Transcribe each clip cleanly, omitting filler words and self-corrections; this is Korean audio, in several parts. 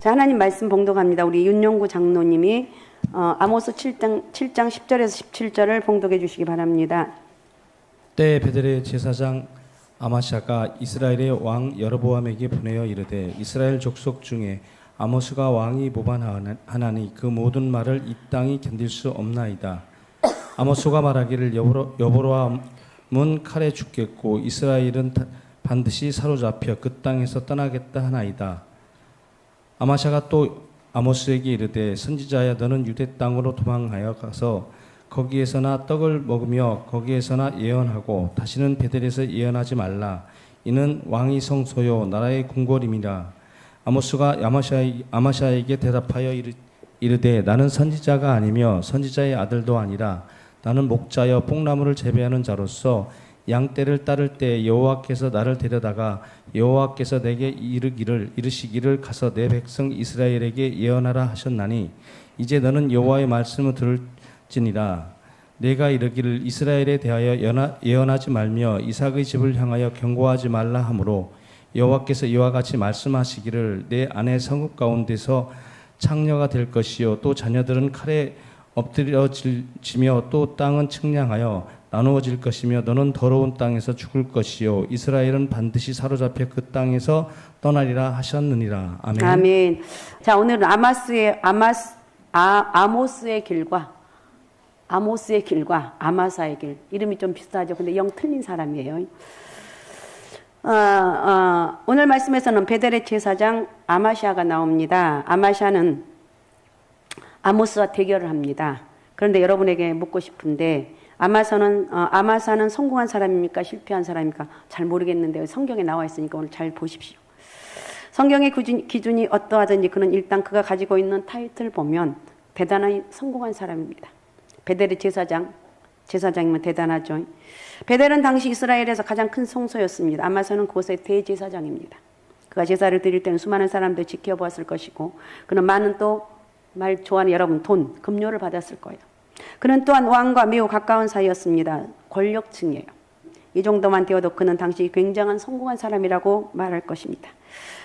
자, 하나님 말씀 봉독합니다. 우리 윤용구 장로님이 아모스 7장 10절에서 17절을 봉독해 주시기 바랍니다. 때에 베델의 제사장 아마샤가 이스라엘의 왕 여로보암에게 보내어 이르되 이스라엘 족속 중에 아모스가 왕이 모반하나니 그 모든 말을 이 땅이 견딜 수 없나이다. 아모스가 말하기를 여로보암은 칼에 죽겠고 이스라엘은 반드시 사로잡혀 그 땅에서 떠나겠다 하나이다. 아마샤가 또 아모스에게 이르되 선지자야 너는 유대 땅으로 도망하여 가서 거기에서나 떡을 먹으며 거기에서나 예언하고 다시는 베델에서 예언하지 말라. 이는 왕의 성소요 나라의 궁궐임이라. 아모스가 아마샤에게 대답하여 이르되 나는 선지자가 아니며 선지자의 아들도 아니라 나는 목자여 뽕나무를 재배하는 자로서 양떼를 따를 때 여호와께서 나를 데려다가 여호와께서 내게 이르시기를 가서 내 백성 이스라엘에게 예언하라 하셨나니 이제 너는 여호와의 말씀을 들을지니라. 내가 이르기를 이스라엘에 대하여 예언하지 말며 이삭의 집을 향하여 경고하지 말라 하므로 여호와께서 이와 같이 말씀하시기를 내 아내 성읍 가운데서 창녀가 될 것이요 또 자녀들은 칼에 엎드려지며 또 땅은 측량하여 나누어질 것이며 너는 더러운 땅에서 죽을 것이요 이스라엘은 반드시 사로잡혀 그 땅에서 떠나리라 하셨느니라. 아멘. 아멘. 자, 오늘은 아모스의 길과 아마사의 길. 이름이 좀 비슷하죠. 근데 영 틀린 사람이에요. 오늘 말씀에서는 베델의 제사장 아마샤가 나옵니다. 아마샤는 아모스와 대결을 합니다. 그런데 여러분에게 묻고 싶은데 아마사는 성공한 사람입니까? 실패한 사람입니까? 잘 모르겠는데 성경에 나와 있으니까 오늘 잘 보십시오. 성경의 기준이 어떠하든지 그는 일단 그가 가지고 있는 타이틀을 보면 대단히 성공한 사람입니다. 베델의 제사장이면 대단하죠. 베델은 당시 이스라엘에서 가장 큰 성소였습니다. 아마사는 그곳의 대제사장입니다. 그가 제사를 드릴 때는 수많은 사람들이 지켜보았을 것이고 그는 많은 또 말 좋아하는 여러분 금료를 받았을 거예요. 그는 또한 왕과 매우 가까운 사이였습니다. 권력층이에요. 이 정도만 되어도 그는 당시 굉장한 성공한 사람이라고 말할 것입니다.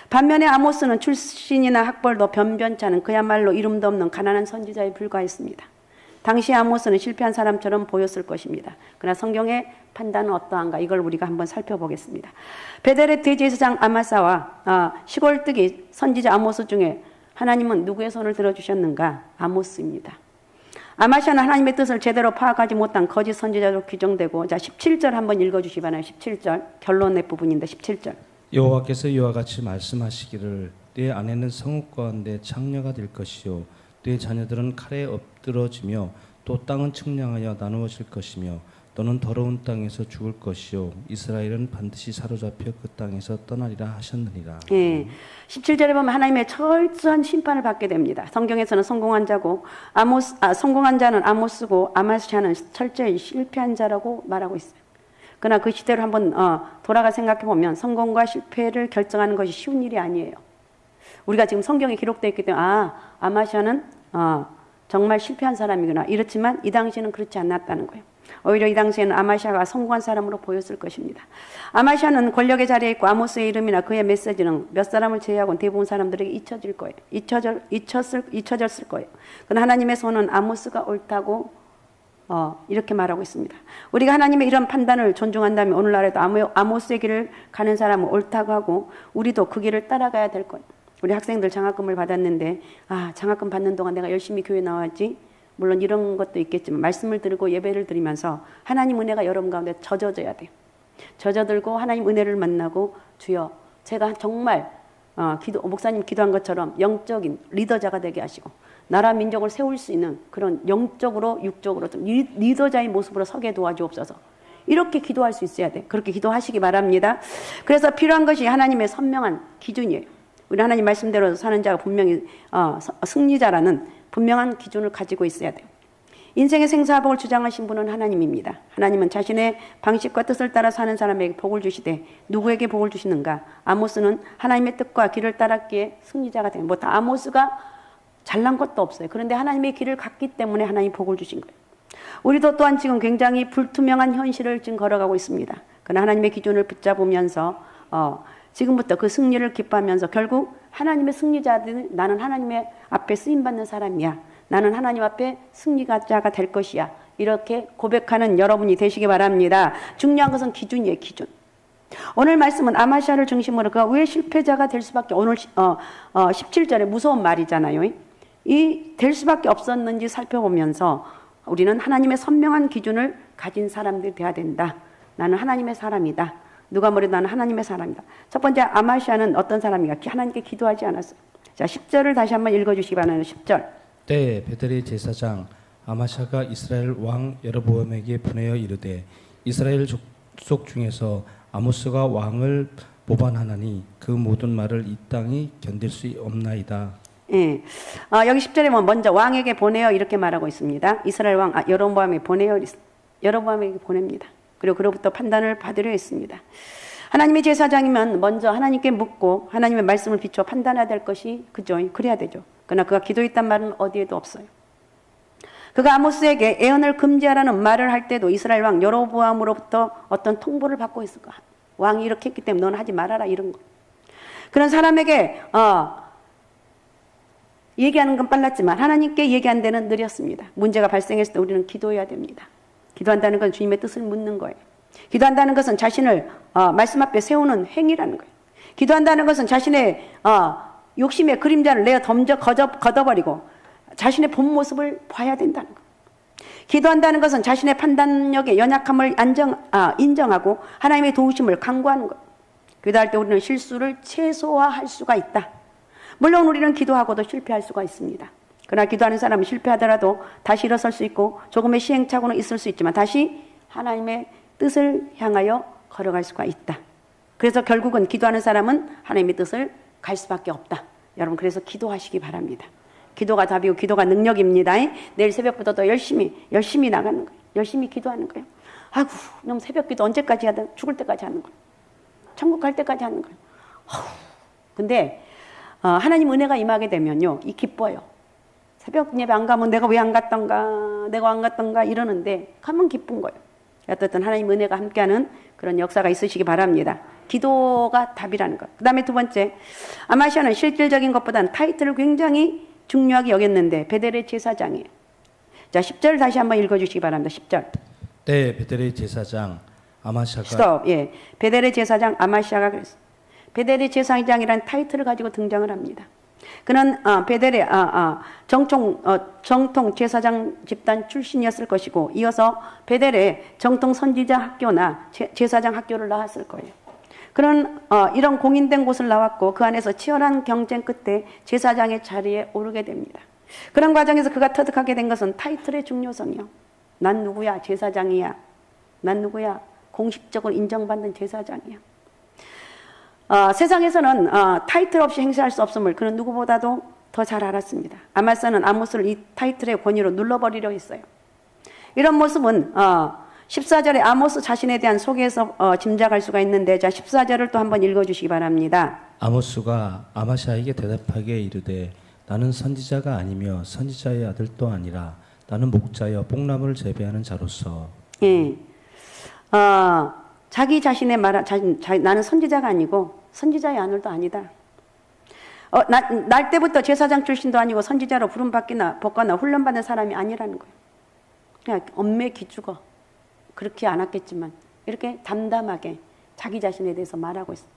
반면에 아모스는 출신이나 학벌도 변변치 않은 그야말로 이름도 없는 가난한 선지자에 불과했습니다. 당시 아모스는 실패한 사람처럼 보였을 것입니다. 그러나 성경의 판단은 어떠한가 이걸 우리가 한번 살펴보겠습니다. 베델의 대제사장 아마사와 시골뜨기 선지자 아모스 중에 하나님은 누구의 손을 들어주셨는가? 아모스입니다. 아마샤는 하나님의 뜻을 제대로 파악하지 못한 거짓 선지자로 규정되고, 자 17절 한번 읽어주시 바나요? 17절 결론의 부분인데 17절. 여호와께서 이와 같이 말씀하시기를 내 아내는 성읍 가운데 창녀가 될 것이요 내 자녀들은 칼에 엎드러지며 또 땅은 측량하여 나누어질 것이며 너는 더러운 땅에서 죽을 것이요 이스라엘은 반드시 사로잡혀 그 땅에서 떠나리라 하셨느니라. 예, 17절에 보면 하나님의 철저한 심판을 받게 됩니다. 성경에서는 성공한 자는 아모스고 아마샤는 철저히 실패한 자라고 말하고 있어요. 그러나 그 시대로 한번 돌아가 생각해 보면 성공과 실패를 결정하는 것이 쉬운 일이 아니에요. 우리가 지금 성경에 기록되어 있기 때문에 아마샤는 정말 실패한 사람이구나. 이렇지만 이 당시에는 그렇지 않았다는 거예요. 오히려 이 당시에는 아마샤가 성공한 사람으로 보였을 것입니다. 아마샤는 권력의 자리에 있고 아모스의 이름이나 그의 메시지는 몇 사람을 제외하고는 대부분 사람들에게 잊혀질 거예요. 잊혀졌을 거예요. 그러나 하나님의 손은 아모스가 옳다고 이렇게 말하고 있습니다. 우리가 하나님의 이런 판단을 존중한다면 오늘날에도 아모스의 길을 가는 사람은 옳다고 하고 우리도 그 길을 따라가야 될 거예요. 우리 학생들 장학금을 받았는데 장학금 받는 동안 내가 열심히 교회 나왔지. 물론 이런 것도 있겠지만 말씀을 들고 예배를 드리면서 하나님 은혜가 여러분 가운데 젖어져야 돼요. 젖어들고 하나님 은혜를 만나고 주여 제가 정말 목사님 기도한 것처럼 영적인 리더자가 되게 하시고 나라 민족을 세울 수 있는 그런 영적으로 육적으로 좀 리더자의 모습으로 서게 도와주옵소서. 이렇게 기도할 수 있어야 돼. 그렇게 기도하시기 바랍니다. 그래서 필요한 것이 하나님의 선명한 기준이에요. 우리 하나님 말씀대로 사는 자가 분명히 승리자라는 분명한 기준을 가지고 있어야 돼요. 인생의 생사복을 주장하신 분은 하나님입니다. 하나님은 자신의 방식과 뜻을 따라 사는 사람에게 복을 주시되 누구에게 복을 주시는가? 아모스는 하나님의 뜻과 길을 따랐기에 승리자가 된 거예요. 아모스가 잘난 것도 없어요. 그런데 하나님의 길을 갔기 때문에 하나님이 복을 주신 거예요. 우리도 또한 지금 굉장히 불투명한 현실을 지금 걸어가고 있습니다. 그러나 하나님의 기준을 붙잡으면서 지금부터 그 승리를 기뻐하면서 결국 하나님의 승리자들, 나는 하나님의 앞에 쓰임받는 사람이야. 나는 하나님 앞에 승리자가 될 것이야. 이렇게 고백하는 여러분이 되시기 바랍니다. 중요한 것은 기준이에요, 기준. 오늘 말씀은 아마시아를 중심으로 그가 왜 실패자가 될 수밖에, 오늘 17절에 무서운 말이잖아요. 이 될 수밖에 없었는지 살펴보면서 우리는 하나님의 선명한 기준을 가진 사람들이 돼야 된다. 나는 하나님의 사람이다. 누가 뭐래도 나는 하나님의 사람이다. 첫 번째, 아마시아는 어떤 사람인가? 하나님께 기도하지 않았어요. 자, 10절을 다시 한번 읽어주시기 바랍니다. 10절. 때에 베델의 제사장 아마샤가 이스라엘 왕 여로보암에게 보내어 이르되 이스라엘 족속 중에서 아모스가 왕을 모반하나니 그 모든 말을 이 땅이 견딜 수 없나이다. 예. 여기 10절에 보면 먼저 왕에게 보내어 이렇게 말하고 있습니다. 이스라엘 왕 여로보암에게 보내어, 여로보암에게 보냅니다. 그리고 그로부터 판단을 받으려 했습니다. 하나님의 제사장이면 먼저 하나님께 묻고 하나님의 말씀을 비춰 판단해야 될 것이 그죠? 그래야 되죠. 그러나 그가 기도했단 말은 어디에도 없어요. 그가 아모스에게 애언을 금지하라는 말을 할 때도 이스라엘 왕 여로보암으로부터 어떤 통보를 받고 있을까? 왕이 이렇게 했기 때문에 너는 하지 말아라, 이런 거. 그런 사람에게 얘기하는 건 빨랐지만 하나님께 얘기한 데는 느렸습니다. 문제가 발생했을 때 우리는 기도해야 됩니다. 기도한다는 건 주님의 뜻을 묻는 거예요. 기도한다는 것은 자신을 말씀 앞에 세우는 행위라는 거예요. 기도한다는 것은 자신의 욕심의 그림자를 내어 걷어버리고 자신의 본 모습을 봐야 된다는 거예요. 기도한다는 것은 자신의 판단력의 연약함을 인정하고 하나님의 도우심을 간구하는 거예요. 기도할 때 우리는 실수를 최소화할 수가 있다. 물론 우리는 기도하고도 실패할 수가 있습니다. 그러나 기도하는 사람은 실패하더라도 다시 일어설 수 있고 조금의 시행착오는 있을 수 있지만 다시 하나님의 뜻을 향하여 걸어갈 수가 있다. 그래서 결국은 기도하는 사람은 하나님의 뜻을 갈 수밖에 없다. 여러분, 그래서 기도하시기 바랍니다. 기도가 답이고 기도가 능력입니다. 내일 새벽부터 더 열심히 나가는 거예요. 열심히 기도하는 거예요. 아이고, 너무 새벽 기도 언제까지 해야 돼? 죽을 때까지 하는 거예요. 천국 갈 때까지 하는 거예요. 근데 하나님 은혜가 임하게 되면요, 이 기뻐요. 새벽 예배 안 가면 내가 왜 안 갔던가 이러는데 가면 기쁜 거예요. 어쨌든 하나님 은혜가 함께하는 그런 역사가 있으시기 바랍니다. 기도가 답이라는 것. 그 다음에 두 번째, 아마시아는 실질적인 것보다는 타이틀을 굉장히 중요하게 여겼는데 베델의 제사장이에요. 자, 10절 다시 한번 읽어주시기 바랍니다. 10절. 때에 베델의 제사장 아마샤가 스톱. 예, 베델의 제사장 아마시아가 그랬어요. 베델의 제사장이라는 타이틀을 가지고 등장을 합니다. 그는 베델의 정통 제사장 집단 출신이었을 것이고 이어서 베델의 정통 선지자 학교나 제사장 학교를 나왔을 거예요. 그는 이런 공인된 곳을 나왔고 그 안에서 치열한 경쟁 끝에 제사장의 자리에 오르게 됩니다. 그런 과정에서 그가 터득하게 된 것은 타이틀의 중요성이요. 난 누구야? 제사장이야. 난 누구야? 공식적으로 인정받는 제사장이야. 세상에서는 타이틀 없이 행세할 수 없음을 그는 누구보다도 더 잘 알았습니다. 아마스는 아모스를 이 타이틀의 권위로 눌러버리려 했어요. 이런 모습은 14절에 아모스 자신에 대한 소개에서 짐작할 수가 있는데, 자, 14절을 또 한번 읽어주시기 바랍니다. 아모스가 아마샤에게 대답하게 이르되 나는 선지자가 아니며 선지자의 아들도 아니라 나는 목자여 뽕나무를 재배하는 자로서. 예. 자기 자신의 나는 선지자가 아니고 선지자의 아들도 아니다. 날 때부터 제사장 출신도 아니고 선지자로 부름받거나 훈련받은 사람이 아니라는 거예요. 그냥 엄매 기죽어. 그렇게 안 왔겠지만 이렇게 담담하게 자기 자신에 대해서 말하고 있어요.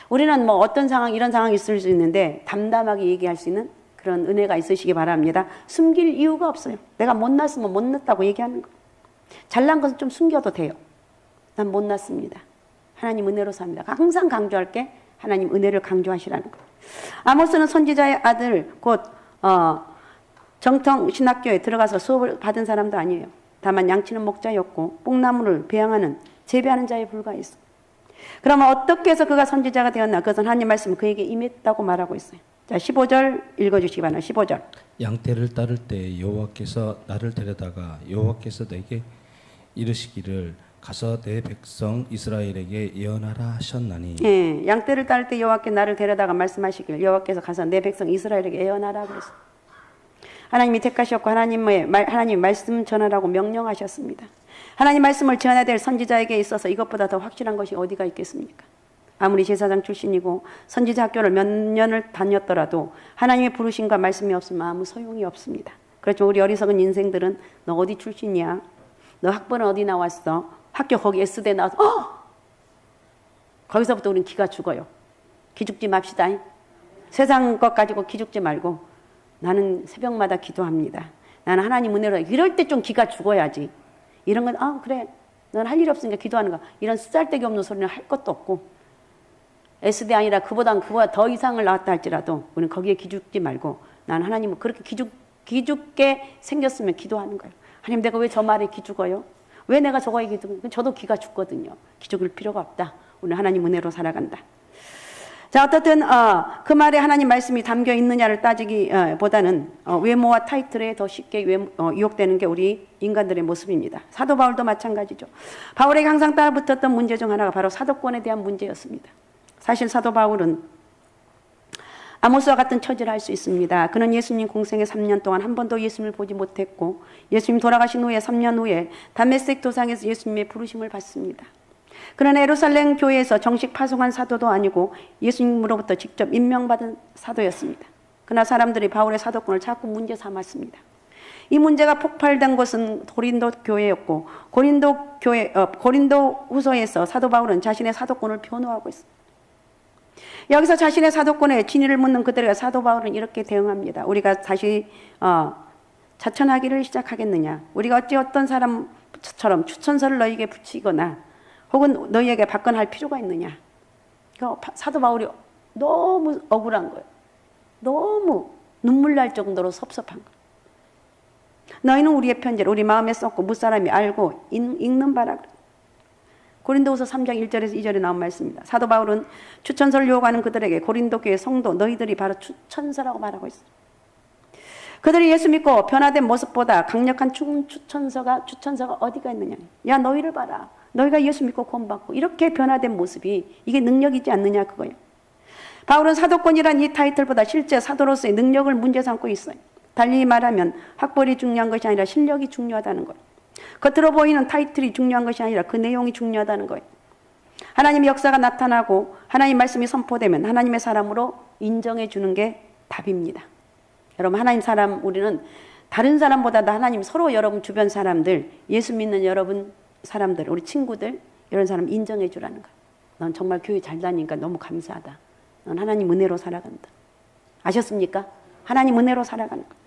우리는 뭐 어떤 상황, 이런 상황이 있을 수 있는데 담담하게 얘기할 수 있는 그런 은혜가 있으시기 바랍니다. 숨길 이유가 없어요. 내가 못났으면 못났다고 얘기하는 거예요. 잘난 것은 좀 숨겨도 돼요. 난 못났습니다. 하나님 은혜로 삽니다. 항상 강조할 게 하나님 은혜를 강조하시라는 거예요. 아모스는 선지자의 아들, 곧 정통 신학교에 들어가서 수업을 받은 사람도 아니에요. 다만 양치는 목자였고 뽕나무를 배양하는 재배하는 자에 불과했어. 그러면 어떻게 해서 그가 선지자가 되었나? 그것은 하나님 말씀 그에게 임했다고 말하고 있어요. 자, 15절 읽어주시기 바랍니다. 15절. 양떼를 따를 때 여호와께서 나를 데려다가 여호와께서 내게 이르시기를 가서 내 백성 이스라엘에게 예언하라 하셨나니. 예, 양떼를 따를 때 여호와께 나를 데려다가 말씀하시길 여호와께서 가서 내 백성 이스라엘에게 예언하라 그랬어요. 하나님이 택하셨고 하나님 말씀 전하라고 명령하셨습니다. 하나님 말씀을 전해야 될 선지자에게 있어서 이것보다 더 확실한 것이 어디가 있겠습니까? 아무리 제사장 출신이고 선지자 학교를 몇 년을 다녔더라도 하나님의 부르심과 말씀이 없으면 아무 소용이 없습니다. 그렇죠. 우리 어리석은 인생들은 너 어디 출신이야? 너 학번은 어디 나왔어? 학교 거기 S대 나와서 거기서부터 우린 기가 죽어요. 기죽지 맙시다. 세상 것 가지고 기죽지 말고 나는 새벽마다 기도합니다. 나는 하나님 은혜로 이럴 때 좀 기가 죽어야지. 이런 건 그래 넌 할 일 없으니까 기도하는 거야. 이런 쓰잘데기 없는 소리는 할 것도 없고 S대 아니라 그보다 더 이상을 나왔다 할지라도 우리는 거기에 기죽지 말고 나는 하나님은 그렇게 기죽게 생겼으면 기도하는 거예요. 하나님 내가 왜 저 말에 기죽어요? 왜 내가 저거에 기죽어요? 저도 기가 죽거든요. 기죽을 필요가 없다. 오늘 하나님 은혜로 살아간다. 자, 어떻든 그 말에 하나님 말씀이 담겨 있느냐를 따지기보다는 외모와 타이틀에 더 쉽게 유혹되는 게 우리 인간들의 모습입니다. 사도 바울도 마찬가지죠. 바울에게 항상 따라붙었던 문제 중 하나가 바로 사도권에 대한 문제였습니다. 사실 사도 바울은 아모스와 같은 처지를 할 수 있습니다. 그는 예수님 공생의 3년 동안 한 번도 예수님을 보지 못했고 예수님 돌아가신 후에 3년 후에 다메섹 도상에서 예수님의 부르심을 받습니다. 그는 예루살렘 교회에서 정식 파송한 사도도 아니고 예수님으로부터 직접 임명받은 사도였습니다. 그러나 사람들이 바울의 사도권을 자꾸 문제 삼았습니다. 이 문제가 폭발된 곳은 고린도 교회였고 고린도 후서에서 사도 바울은 자신의 사도권을 변호하고 있습니다. 여기서 자신의 사도권에 진위를 묻는 그들에게 사도 바울은 이렇게 대응합니다. 우리가 다시 자천하기를 시작하겠느냐? 우리가 어찌 어떤 사람처럼 추천서를 너희에게 붙이거나 혹은 너희에게 받거나 필요가 있느냐? 사도 바울이 너무 억울한 거예요. 너무 눈물 날 정도로 섭섭한 거예요. 너희는 우리의 편지를 우리 마음에 썼고 무사람이 알고 읽는 바라 그래. 고린도후서 3장 1절에서 2절에 나온 말씀입니다. 사도 바울은 추천서를 요구하는 그들에게 고린도 교회 성도 너희들이 바로 추천서라고 말하고 있어요. 그들이 예수 믿고 변화된 모습보다 강력한 추천서가 어디가 있느냐? 야 너희를 봐라. 너희가 예수 믿고 구원받고 이렇게 변화된 모습이 이게 능력이지 않느냐 그거예요. 바울은 사도권이란 이 타이틀보다 실제 사도로서의 능력을 문제 삼고 있어요. 달리 말하면 학벌이 중요한 것이 아니라 실력이 중요하다는 거예요. 겉으로 보이는 타이틀이 중요한 것이 아니라 그 내용이 중요하다는 거예요. 하나님의 역사가 나타나고 하나님 말씀이 선포되면 하나님의 사람으로 인정해 주는 게 답입니다. 여러분 하나님 사람 우리는 다른 사람보다 하나님 서로 여러분 주변 사람들 예수 믿는 여러분 사람들 우리 친구들 이런 사람 인정해 주라는 거예요. 넌 정말 교회 잘 다니니까 너무 감사하다. 넌 하나님 은혜로 살아간다. 아셨습니까? 하나님 은혜로 살아가는 거예요.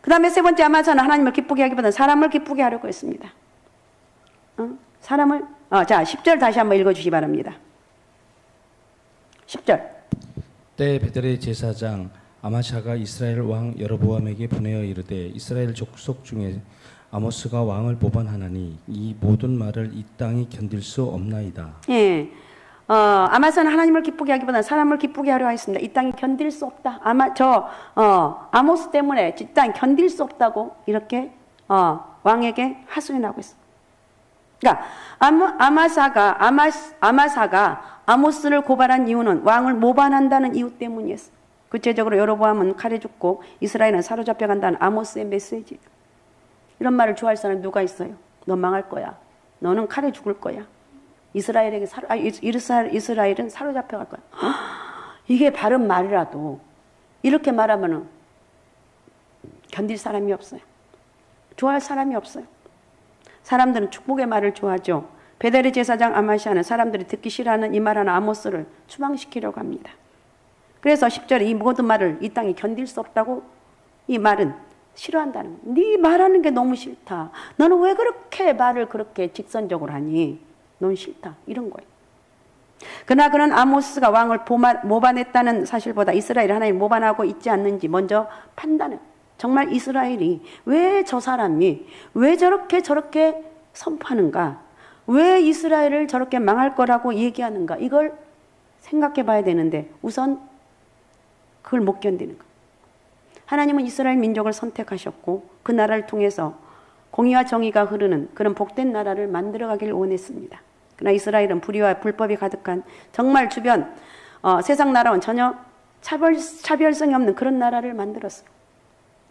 그 다음에 세 번째 아마서는 하나님을 기쁘게 하기보다는 사람을 기쁘게 하려고 했습니다. 사람을 자 10절 다시 한번 읽어주시기 바랍니다. 10절 때 베델의 제사장 아마샤가 이스라엘 왕 여로보암에게 보내어 이르되 이스라엘 족속 중에 아모스가 왕을 모반하나니 이 모든 말을 이 땅이 견딜 수 없나이다. 예. 아마서는 하나님을 기쁘게 하기보다는 사람을 기쁘게 하려 했습니다. 이 땅이 견딜 수 없다. 아모스 때문에 이 땅이 견딜 수 없다고 이렇게 왕에게 하소연하고 있습니다. 그러니까 아마사가 아모스를 고발한 이유는 왕을 모반한다는 이유 때문이었어요. 구체적으로 여로보암은 칼에 죽고 이스라엘은 사로잡혀간다는 아모스의 메시지. 이런 말을 좋아할 사람이 누가 있어요? 넌 망할 거야. 너는 칼에 죽을 거야. 이스라엘은 사로잡혀갈 거야. 이게 바른 말이라도 이렇게 말하면은 견딜 사람이 없어요. 좋아할 사람이 없어요. 사람들은 축복의 말을 좋아하죠. 베델의 제사장 아마시아는 사람들이 듣기 싫어하는 이 말하는 아모스를 추방시키려고 합니다. 그래서 10절에 이 모든 말을 이 땅이 견딜 수 없다고 이 말은 싫어한다는 거예요. 네 말하는 게 너무 싫다. 너는 왜 그렇게 말을 그렇게 직선적으로 하니? 넌 싫다. 이런 거예요. 그러나 그는 아모스가 왕을 모반했다는 사실보다 이스라엘이 하나님 모반하고 있지 않는지 먼저 판단해요. 정말 이스라엘이 왜 저 사람이 왜 저렇게 선포하는가? 왜 이스라엘을 저렇게 망할 거라고 얘기하는가? 이걸 생각해 봐야 되는데 우선 그걸 못 견디는 거예요. 하나님은 이스라엘 민족을 선택하셨고 그 나라를 통해서 공의와 정의가 흐르는 그런 복된 나라를 만들어가길 원했습니다. 그러나 이스라엘은 불의와 불법이 가득한 정말 주변 세상 나라와는 전혀 차별성이 없는 그런 나라를 만들었어요.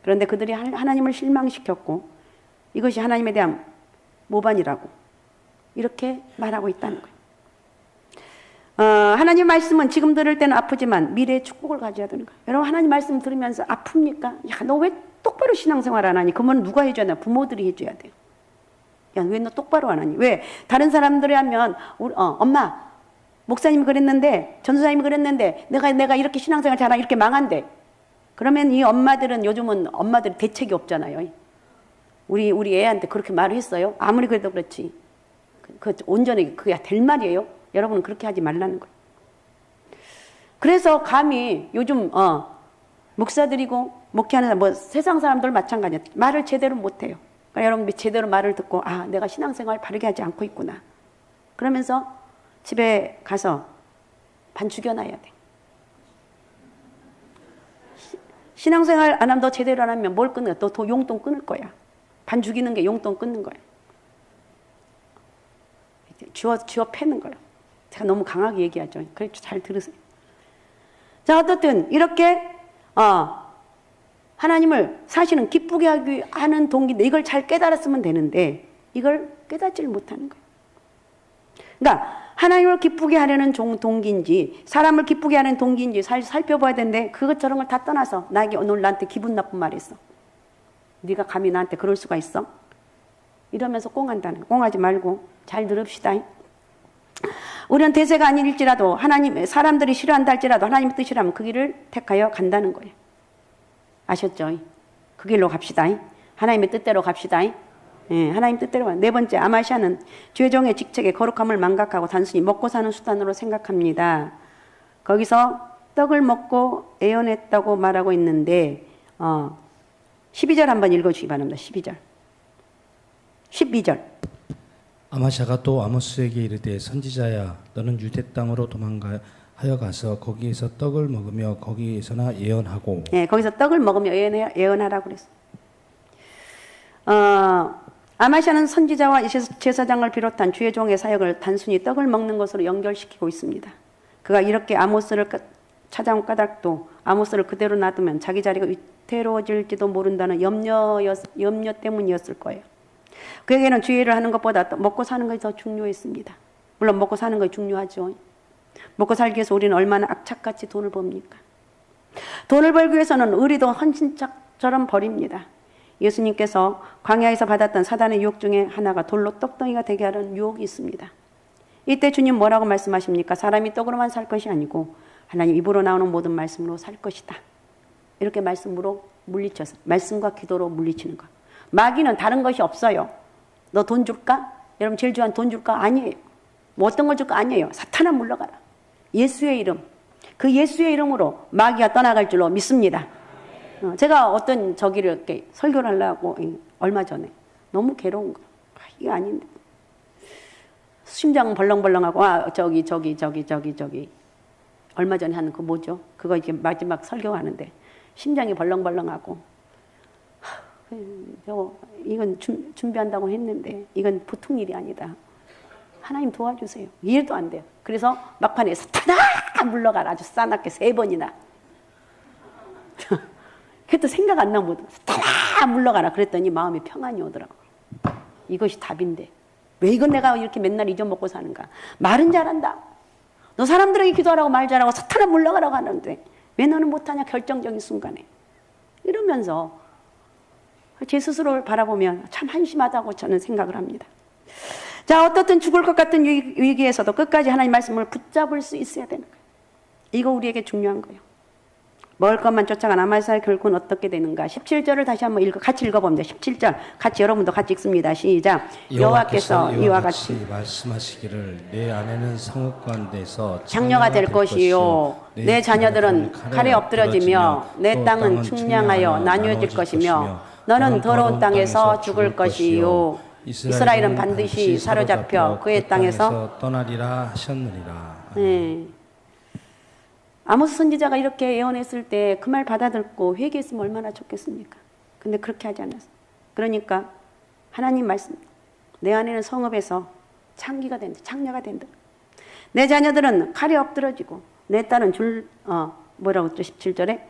그런데 그들이 하나님을 실망시켰고 이것이 하나님에 대한 모반이라고 이렇게 말하고 있다는 거예요. 하나님 말씀은 지금 들을 때는 아프지만 미래의 축복을 가져야 되는 거예요. 여러분 하나님 말씀 들으면서 아픕니까? 야, 너 왜 똑바로 신앙생활 안 하니? 그러면 누가 해줘야 되나? 부모들이 해줘야 돼요. 야, 왜 너 똑바로 안 하니? 왜? 다른 사람들이 하면 엄마 목사님이 그랬는데 전도사님이 그랬는데 내가 이렇게 신앙생활 잘하면 이렇게 망한대. 그러면 이 엄마들은 요즘은 엄마들이 대책이 없잖아요. 우리 애한테 그렇게 말을 했어요. 아무리 그래도 그렇지. 그 온전히 그게 될 말이에요. 여러분은 그렇게 하지 말라는 거예요. 그래서 감히 요즘 목사들이고 목회하는 사람, 뭐 세상 사람들 마찬가지야. 말을 제대로 못해요. 그러니까 여러분 제대로 말을 듣고 내가 신앙생활 바르게 하지 않고 있구나. 그러면서 집에 가서 반 죽여놔야 돼. 신앙생활 안 하면 너 제대로 안 하면 뭘 끊어? 너 용돈 끊을 거야. 반 죽이는 게 용돈 끊는 거야. 쥐어 패는 거야. 제가 너무 강하게 얘기하죠. 그래 잘 들으세요. 자, 어떻든 이렇게 하나님을 사실은 기쁘게 하기 하는 동기인데 이걸 잘 깨달았으면 되는데 이걸 깨닫지를 못하는 거예요. 그러니까 하나님을 기쁘게 하려는 동기인지 사람을 기쁘게 하는 동기인지 살펴봐야 되는데 그것저런 걸 다 떠나서 오늘 나한테 기분 나쁜 말 했어. 네가 감히 나한테 그럴 수가 있어? 이러면서 꽁한다는 거예요. 꽁하지 말고 잘 들읍시다. 우리는 대세가 아닐지라도 하나님 사람들이 싫어한다 할지라도 하나님의 뜻이라면 그 길을 택하여 간다는 거예요. 아셨죠? 그 길로 갑시다. 하나님의 뜻대로 갑시다. 예, 하나님 뜻대로. 네 번째, 아마시아는 죄종의 직책의 거룩함을 망각하고 단순히 먹고 사는 수단으로 생각합니다. 거기서 떡을 먹고 애원했다고 말하고 있는데 12절 한번 읽어주기 바랍니다. 12절. 아마샤가 또 아모스에게 이르되 선지자야 너는 유대 땅으로 도망하여 가서 거기에서 떡을 먹으며 거기에서나 예언하고. 예, 거기서 떡을 먹으며 예언하라고 그랬어. 아마샤는 선지자와 제사장을 비롯한 주의 종의 사역을 단순히 떡을 먹는 것으로 연결시키고 있습니다. 그가 이렇게 아모스를 찾아온 까닭도 아모스를 그대로 놔두면 자기 자리가 위태로워질지도 모른다는 염려 때문이었을 거예요. 그에게는 주의를 하는 것보다 먹고 사는 것이 더 중요했습니다. 물론 먹고 사는 것이 중요하죠. 먹고 살기 위해서 우리는 얼마나 악착같이 돈을 법니까? 돈을 벌기 위해서는 의리도 헌신처럼 버립니다. 예수님께서 광야에서 받았던 사단의 유혹 중에 하나가 돌로 떡덩이가 되게 하는 유혹이 있습니다. 이때 주님 뭐라고 말씀하십니까? 사람이 떡으로만 살 것이 아니고 하나님 입으로 나오는 모든 말씀으로 살 것이다. 이렇게 말씀으로 물리쳐서 말씀과 기도로 물리치는 것. 마귀는 다른 것이 없어요. 너 돈 줄까? 여러분 제일 좋아하는 돈 줄까? 아니에요. 뭐 어떤 걸 줄까? 아니에요. 사탄아 물러가라. 예수의 이름. 그 예수의 이름으로 마귀가 떠나갈 줄로 믿습니다. 제가 어떤 저기를 이렇게 설교를 하려고 얼마 전에 너무 괴로운 거예요. 이게 아닌데. 심장 벌렁벌렁하고 저기 얼마 전에 하는 그 뭐죠? 그거 이렇게 마지막 설교하는데 심장이 벌렁벌렁하고 이건 준비한다고 했는데 이건 보통 일이 아니다. 하나님 도와주세요. 이해도 안 돼요. 그래서 막판에 사탄아 물러가라. 아주 싸납게 3번이나. 그래도 생각 안 나면 사탄아 물러가라. 그랬더니 마음에 평안이 오더라고요. 이것이 답인데 왜 이건 내가 이렇게 맨날 잊어먹고 사는가. 말은 잘한다. 너 사람들에게 기도하라고 말 잘하고 사탄아 물러가라고 하는데 왜 너는 못하냐. 결정적인 순간에. 이러면서 제 스스로를 바라보면 참 한심하다고 저는 생각을 합니다. 자, 어떻든 죽을 것 같은 위기에서도 끝까지 하나님 말씀을 붙잡을 수 있어야 되는 거예요. 이거 우리에게 중요한 거예요. 먹을 것만 쫓아간 아마사의 결국은 어떻게 되는가. 17절을 다시 한번 같이 읽어봅니다. 17절 같이 여러분도 같이 읽습니다. 시작. 여호와께서 이와 같이 말씀하시기를 내 아내는 상옥관대에서 장녀가 될 것이요 내 자녀들은 칼에 엎드러지며 내 땅은 측량하여 나뉘어질 것이며 너는 더러운 땅에서 죽을 것이요 이스라엘은 반드시 사로잡혀 그의 땅에서 떠나리라 하셨느니라. 네. 아모스 선지자가 이렇게 예언했을 때 그 말 받아듣고 회개했으면 얼마나 좋겠습니까? 근데 그렇게 하지 않았어요. 그러니까 하나님 말씀, 내 안에는 성읍에서 창기가 된다, 창녀가 된다. 내 자녀들은 칼에 엎드러지고 내 딸은 뭐라고 했죠? 17절에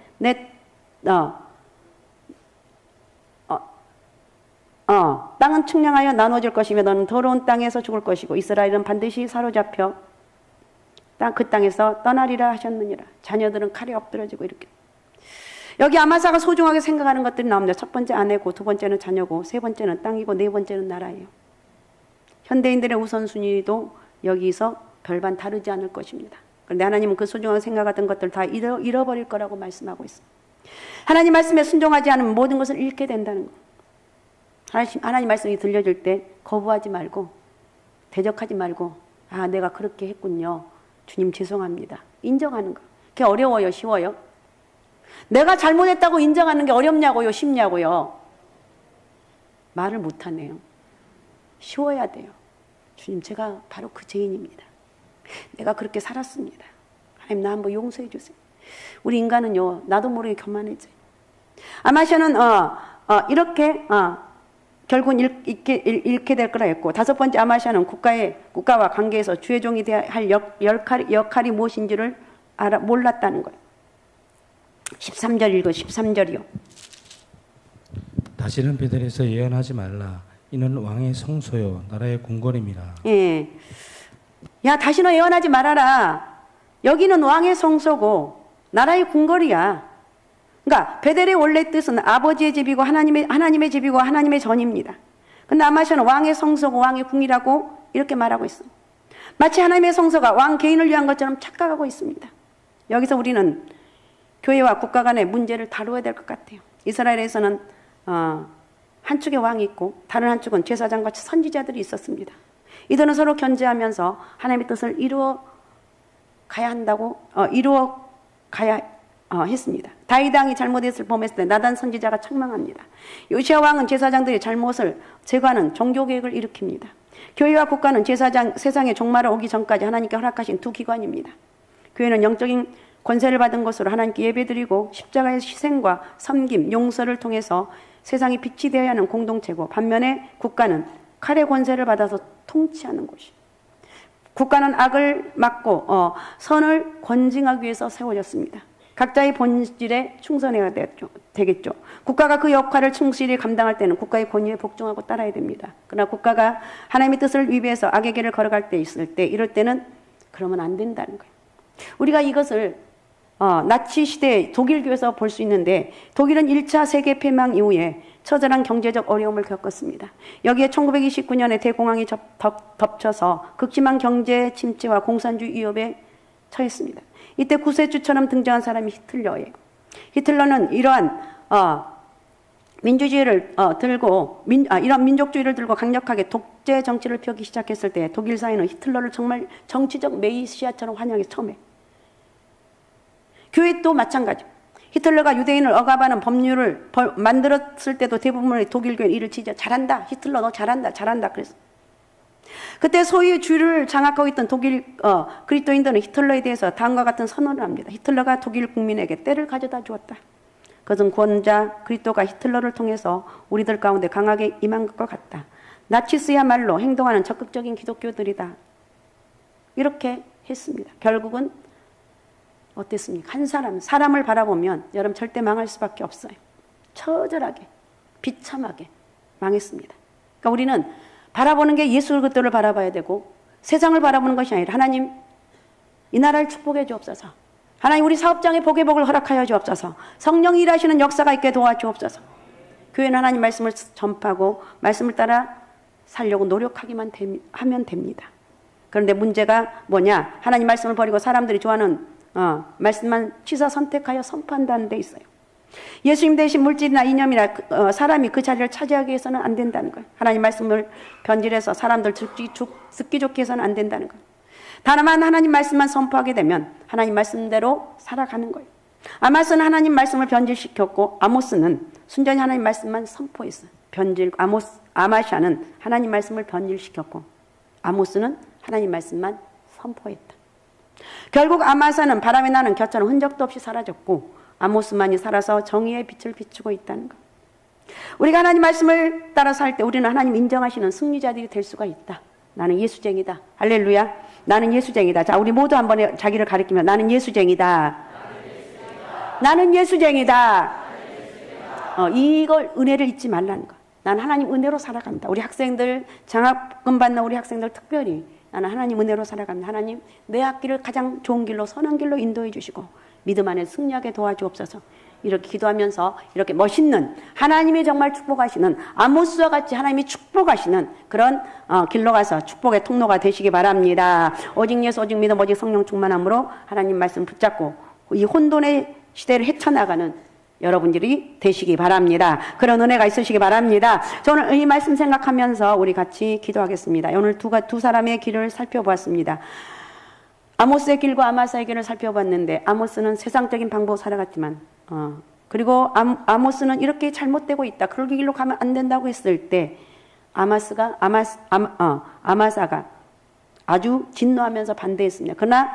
땅은 측량하여 나눠질 것이며 너는 더러운 땅에서 죽을 것이고 이스라엘은 반드시 사로잡혀 그 땅에서 떠나리라 하셨느니라. 자녀들은 칼에 엎드러지고 이렇게. 여기 아마사가 소중하게 생각하는 것들이 나옵니다. 첫 번째 아내고, 두 번째는 자녀고, 세 번째는 땅이고, 네 번째는 나라예요. 현대인들의 우선순위도 여기서 별반 다르지 않을 것입니다. 그런데 하나님은 그 소중하게 생각하던 것들 다 잃어버릴 거라고 말씀하고 있습니다. 하나님 말씀에 순종하지 않으면 모든 것을 잃게 된다는 거. 하나님 말씀이 들려줄 때 거부하지 말고, 대적하지 말고, 아, 내가 그렇게 했군요. 주님 죄송합니다. 인정하는 거. 그게 어려워요? 쉬워요? 내가 잘못했다고 인정하는 게 어렵냐고요? 쉽냐고요? 말을 못하네요. 쉬워야 돼요. 주님, 제가 바로 그 죄인입니다. 내가 그렇게 살았습니다. 하나님, 나 한번 용서해 주세요. 우리 인간은요, 나도 모르게 교만해져요. 아마샤는 이렇게 결국은 잃게 될 거라 했고, 다섯 번째 아마샤는 국가와 관계에서 주의 종이 되어야 할 역할이 무엇인지를 몰랐다는 거예요. 13절 읽어. 13절이요. 다시는 베델에서 예언하지 말라. 이는 왕의 성소요 나라의 궁궐임이라. 예. 야, 다시는 예언하지 말아라. 여기는 왕의 성소고 나라의 궁궐이야. 그러니까 베델의 원래 뜻은 아버지의 집이고 하나님의 집이고 하나님의 전입니다. 근데 아마샤는 왕의 성소고 왕의 궁이라고 이렇게 말하고 있어요. 마치 하나님의 성소가 왕 개인을 위한 것처럼 착각하고 있습니다. 여기서 우리는 교회와 국가 간의 문제를 다루어야 될 것 같아요. 이스라엘에서는 한쪽에 왕이 있고 다른 한쪽은 제사장과 선지자들이 있었습니다. 이들은 서로 견제하면서 하나님의 뜻을 이루어 가야 했습니다. 다윗 왕이 잘못했을 범했을 때 나단 선지자가 책망합니다. 요시야 왕은 제사장들의 잘못을 제거하는 종교개혁을 일으킵니다. 교회와 국가는 세상의 종말을 오기 전까지 하나님께 허락하신 두 기관입니다. 교회는 영적인 권세를 받은 것으로 하나님께 예배드리고 십자가의 희생과 섬김, 용서를 통해서 세상이 빛이 되어야 하는 공동체고, 반면에 국가는 칼의 권세를 받아서 통치하는 곳이. 국가는 악을 막고 선을 권징하기 위해서 세워졌습니다. 각자의 본질에 충성해야 되겠죠. 국가가 그 역할을 충실히 감당할 때는 국가의 권위에 복종하고 따라야 됩니다. 그러나 국가가 하나님의 뜻을 위배해서 악의 길을 걸어갈 때 이럴 때는 그러면 안 된다는 거예요. 우리가 이것을 나치 시대 독일 교회에서 볼 수 있는데, 독일은 1차 세계 폐망 이후에 처절한 경제적 어려움을 겪었습니다. 여기에 1929년에 대공황이 덮쳐서 극심한 경제 침체와 공산주의 위협에 처했습니다. 이때 구세주처럼 등장한 사람이 히틀러예요. 히틀러는 이러한 민주주의를 이런 민족주의를 들고 강력하게 독재 정치를 펴기 시작했을 때 독일 사회는 히틀러를 정말 정치적 메시아처럼 환영해서 처음에. 교회도 마찬가지. 히틀러가 유대인을 억압하는 법률을 만들었을 때도 대부분의 독일 교회는 이를 지지해. 잘한다. 히틀러 너 잘한다. 그래서 그때 소위 주를 장악하고 있던 독일 그리스도인들은 히틀러에 대해서 다음과 같은 선언을 합니다. 히틀러가 독일 국민에게 때를 가져다 주었다. 그것은 구원자 그리스도가 히틀러를 통해서 우리들 가운데 강하게 임한 것과 같다. 나치스야말로 행동하는 적극적인 기독교들이다. 이렇게 했습니다. 결국은 어땠습니까? 한 사람을 바라보면 여러분 절대 망할 수밖에 없어요. 처절하게, 비참하게 망했습니다. 그러니까 우리는 바라보는 게 예수 그리스도를 바라봐야 되고, 세상을 바라보는 것이 아니라 하나님 이 나라를 축복해 주옵소서. 하나님 우리 사업장에 복의 복을 허락하여 주옵소서. 성령이 일하시는 역사가 있게 도와주옵소서. 교회는 하나님 말씀을 전파하고 말씀을 따라 살려고 노력하기만 하면 됩니다. 그런데 문제가 뭐냐? 하나님 말씀을 버리고 사람들이 좋아하는 말씀만 취사 선택하여 선포한다는 데 있어요. 예수님 대신 물질이나 이념이나 사람이 그 자리를 차지하기 위해서는 안 된다는 거예요. 하나님 말씀을 변질해서 사람들 듣기 좋게 해서는 안 된다는 거예요. 다만 하나님 말씀만 선포하게 되면 하나님 말씀대로 살아가는 거예요. 아모스는 하나님 말씀을 변질시켰고, 아모스는 순전히 하나님 말씀만 선포했어요. 아마샤는 하나님 말씀을 변질시켰고, 아모스는 하나님 말씀만 선포했다. 결국 아마사는 바람에 나는 겨처럼 흔적도 없이 사라졌고, 아모스만이 살아서 정의의 빛을 비추고 있다는 것. 우리가 하나님 말씀을 따라 살 때 우리는 하나님 인정하시는 승리자들이 될 수가 있다. 나는 예수쟁이다. 할렐루야. 나는 예수쟁이다. 자, 우리 모두 한번 자기를 가리키며 나는 예수쟁이다. 나는 예수쟁이다. 이걸 은혜를 잊지 말라는 거. 난 하나님 은혜로 살아간다. 우리 학생들, 장학금 받는 우리 학생들 특별히 나는 하나님 은혜로 살아갑니다. 하나님 내 앞길을 가장 좋은 길로 선한 길로 인도해 주시고 믿음 안에 승리하게 도와주옵소서. 이렇게 기도하면서 이렇게 멋있는 하나님이 정말 축복하시는 아모스와 같이 하나님이 축복하시는 그런 길로 가서 축복의 통로가 되시기 바랍니다. 오직 예수 오직 믿음 오직 성령 충만함으로 하나님 말씀 붙잡고 이 혼돈의 시대를 헤쳐나가는 여러분들이 되시기 바랍니다. 그런 은혜가 있으시기 바랍니다. 저는 이 말씀 생각하면서 우리 같이 기도하겠습니다. 오늘 두 사람의 길을 살펴보았습니다. 아모스의 길과 아마사의 길을 살펴봤는데 아모스는 세상적인 방법으로 살아갔지만 그리고 아모스는 이렇게 잘못되고 있다. 그럴 길로 가면 안 된다고 했을 때 아마사가 아주 진노하면서 반대했습니다. 그러나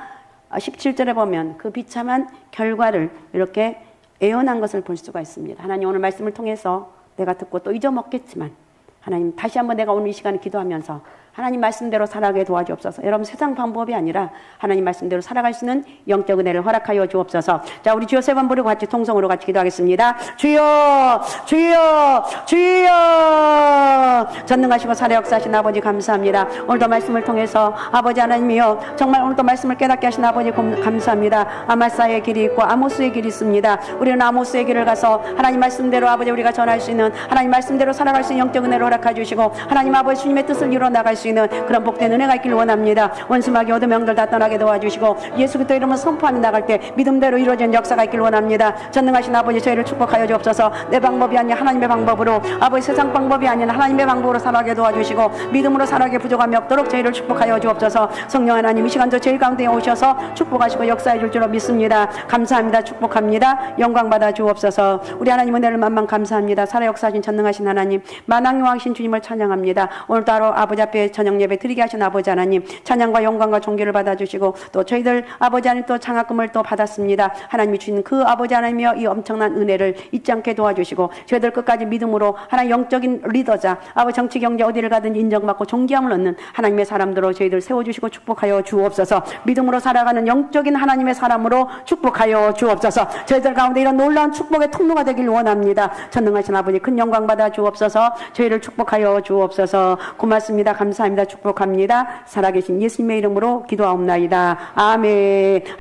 17절에 보면 그 비참한 결과를 이렇게 애원한 것을 볼 수가 있습니다. 하나님 오늘 말씀을 통해서 내가 듣고 또 잊어먹겠지만 하나님 다시 한번 내가 오늘 이 시간에 기도하면서 하나님 말씀대로 살아가게 도와주옵소서. 여러분 세상 방법이 아니라 하나님 말씀대로 살아갈 수 있는 영적 은혜를 허락하여 주옵소서. 자, 우리 주여 세 번 부르고 같이 통성으로 같이 기도하겠습니다. 주여 주여 주여. 전능하시고 살아 역사하신 아버지 감사합니다. 오늘도 말씀을 통해서 아버지 하나님이여 정말 오늘도 말씀을 깨닫게 하신 아버지 감사합니다. 아마사의 길이 있고 아모스의 길이 있습니다. 우리는 아모스의 길을 가서 하나님 말씀대로 아버지 우리가 전할 수 있는 하나님 말씀대로 살아갈 수 있는 영적 은혜를 허락해 주시고 하나님 아버지 주님의 뜻을 이루어 나갈 수 있는 그런 복된 은혜가 있기를 원합니다. 원수마귀 어둠 영들 다 떠나게 도와주시고 예수 그리스도 이름을 선포하며 나갈 때 믿음대로 이루어진 역사가 있기를 원합니다. 전능하신 아버지 저희를 축복하여 주옵소서. 내 방법이 아닌 하나님의 방법으로 아버지 세상 방법이 아닌 하나님의 방법으로 살아가게 도와주시고 믿음으로 살아가게 부족함이 없도록 저희를 축복하여 주옵소서. 성령 하나님 이 시간도 저희 가운데 오셔서 축복하시고 역사해 줄 줄로 믿습니다. 감사합니다. 축복합니다. 영광 받아 주옵소서. 우리 하나님 은혜를 만만 감사합니다. 살아 역사하신 전능하신 하나님 만왕의 왕신 주님을 찬양합니다. 오늘 따로 아버지 앞에 저녁 예배 드리게 하신 아버지 하나님 찬양과 영광과 존귀를 받아주시고 또 저희들 아버지 하나님 또 장학금을 또 받았습니다. 하나님이 주신 그 아버지 하나님이여 이 엄청난 은혜를 잊지 않게 도와주시고 저희들 끝까지 믿음으로 하나님 영적인 리더자 아버지 정치 경제 어디를 가든 인정받고 존귀함을 얻는 하나님의 사람들로 저희들 세워주시고 축복하여 주옵소서. 믿음으로 살아가는 영적인 하나님의 사람으로 축복하여 주옵소서. 저희들 가운데 이런 놀라운 축복의 통로가 되길 원합니다. 전능하신 아버지 큰 영광 받아 주옵소서. 저희를 축복하여 주옵소서. 고맙습니다. 감사합니다. 축복합니다. 살아계신 예수님의 이름으로 기도하옵나이다. 아멘.